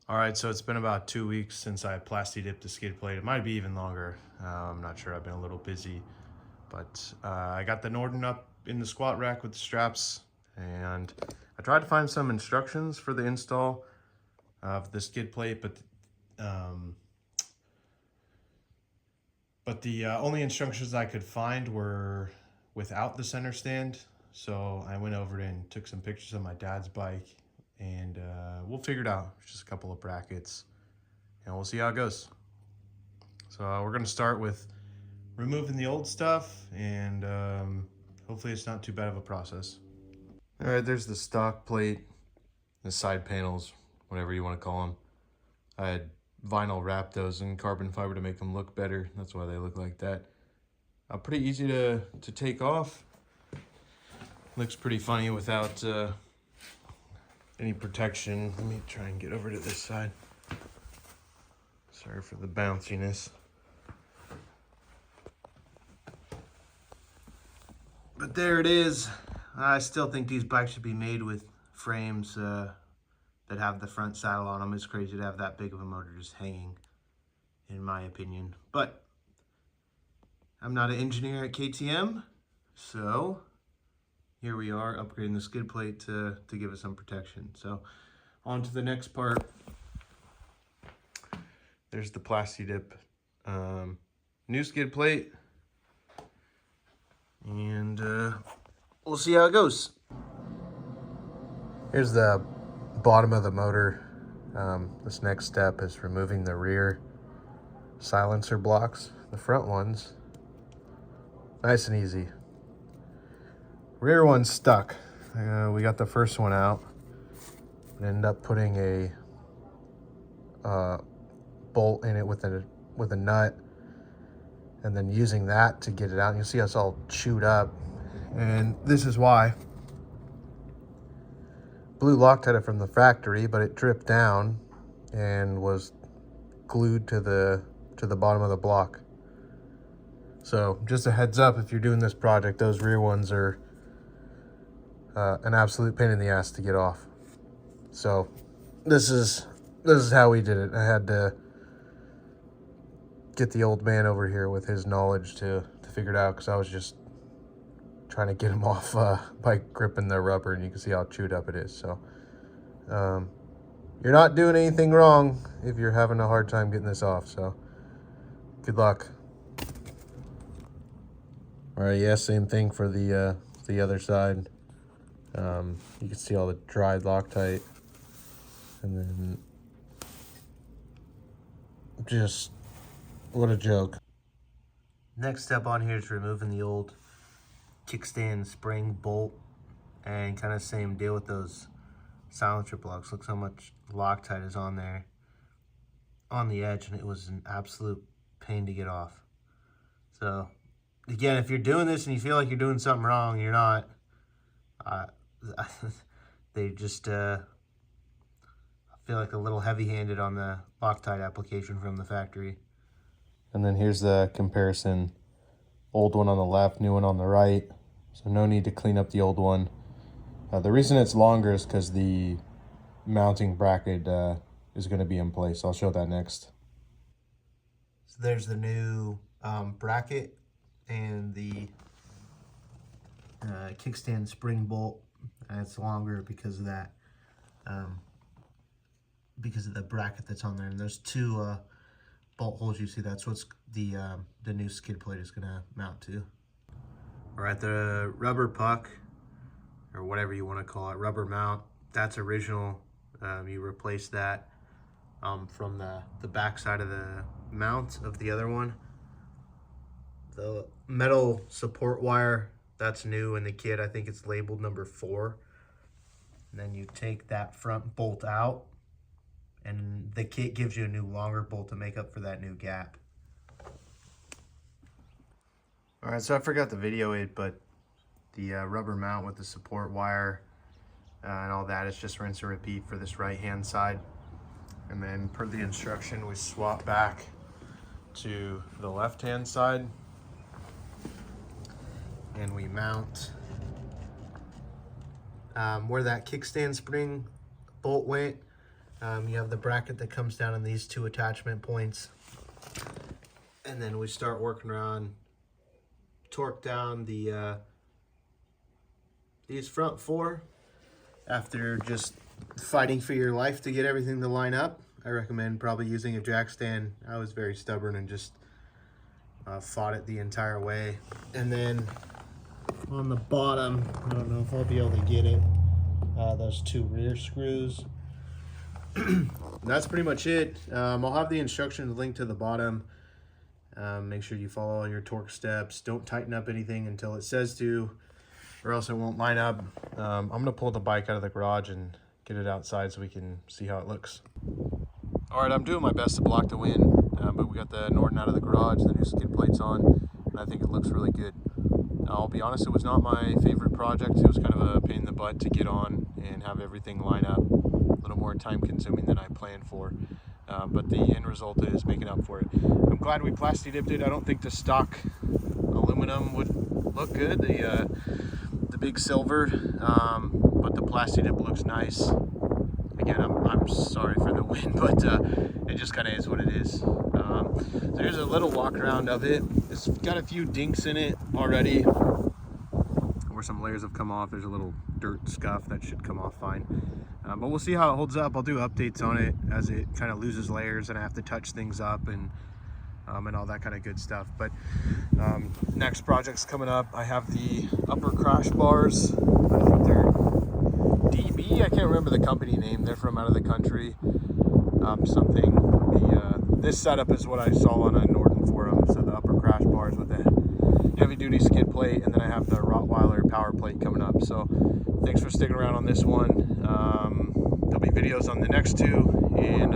All right, so it's been about 2 weeks since I plasti dipped the skid plate. It might be even longer. I'm not sure. I've been a little busy, but I got the Norden up in the squat rack with the straps, and I tried to find some instructions for the install of the skid plate, but the only instructions I could find were without the center stand. So I went over and took some pictures of my dad's bike, and we'll figure it out. It's just a couple of brackets, and we'll see how it goes. So we're gonna start with removing the old stuff, and hopefully it's not too bad of a process. All right, there's the stock plate, the side panels, whatever you want to call them. I had vinyl wrap those in carbon fiber to make them look better. That's why they look like that. Pretty easy to take off. Looks pretty funny without any protection. Let me try and get over to this side. Sorry for the bounciness. But there it is. I still think these bikes should be made with frames that have the front saddle on them. It's crazy to have that big of a motor just hanging, in my opinion. But I'm not an engineer at KTM, so here we are upgrading the skid plate to give us some protection. So on to the next part. There's the plasti dip new skid plate, and we'll see how it goes. Here's the bottom of the motor. This next step is removing the rear silencer blocks. The front ones, nice and easy. Rear one's stuck. We got the first one out. We ended up putting a bolt in it with a nut, and then using that to get it out. And you see us all chewed up, and this is why. Blue Loctite from the factory, but it dripped down and was glued to the bottom of the block. So just a heads up, if you're doing this project, those rear ones are an absolute pain in the ass to get off. So this is how we did it. I had to get the old man over here with his knowledge to figure it out, because I was just trying to get him off by gripping the rubber, and you can see how chewed up it is. So you're not doing anything wrong if you're having a hard time getting this off. So good luck. All right, yeah, same thing for the other side. You can see all the dried Loctite, and then just what a joke. Next step on here is removing the old kickstand spring bolt, and kind of same deal with those silencer blocks. Look how much Loctite is on there on the edge, and it was an absolute pain to get off. So again, if you're doing this and you feel like you're doing something wrong, you're not. They just feel like a little heavy-handed on the Loctite application from the factory. And then here's the comparison. Old one on the left, new one on the right. So no need to clean up the old one. The reason it's longer is because the mounting bracket is going to be in place. I'll show that next. So there's the new bracket and the kickstand spring bolt. And it's longer because of that, because of the bracket that's on there. And there's two bolt holes. You see, that's what's the new skid plate is going to mount to. All right, the rubber puck, or whatever you want to call it, rubber mount, that's original. You replace that from the back side of the mount of the other one. The metal support wire, that's new in the kit. I think it's labeled number 4. And then you take that front bolt out, and the kit gives you a new longer bolt to make up for that new gap. All right, so I forgot to video it, but the rubber mount with the support wire and all that is just rinse and repeat for this right-hand side. And then per the instruction, we swap back to the left-hand side, and we mount where that kickstand spring bolt went. You have the bracket that comes down on these two attachment points. And then we start working around, torque down the these front four. After just fighting for your life to get everything to line up, I recommend probably using a jack stand. I was very stubborn and just fought it the entire way. And then on the bottom, I don't know if I'll be able to get it, those two rear screws. That's pretty much it. I'll have the instructions linked to the bottom. Make sure you follow all your torque steps. Don't tighten up anything until it says to, or else it won't line up. I'm gonna pull the bike out of the garage and get it outside so we can see how it looks. All right, I'm doing my best to block the wind, but we got the Norden out of the garage, the new skid plates on, and I think it looks really good. I'll be honest, it was not my favorite project. It was kind of a pain in the butt to get on and have everything line up. A little more time consuming than I planned for, but the end result is making up for it. I'm glad we plasti dipped it. I don't think the stock aluminum would look good, the big silver, but the plasti dip looks nice. Again, I'm sorry for the wind, but it just kind of is what it is. So here's a little walk around of it. It's got a few dinks in it already, where some layers have come off. There's a little dirt scuff that should come off fine. But we'll see how it holds up. I'll do updates on it as it kind of loses layers and I have to touch things up and all that kind of good stuff. But next project's coming up. I have the upper crash bars. I think they're DB. I can't remember the company name. They're from out of the country. This setup is what I saw on a Norden forum. So the upper crash bars with a heavy duty skid plate, and then I have the Rottweiler power plate coming up. So thanks for sticking around on this one. There'll be videos on the next two, and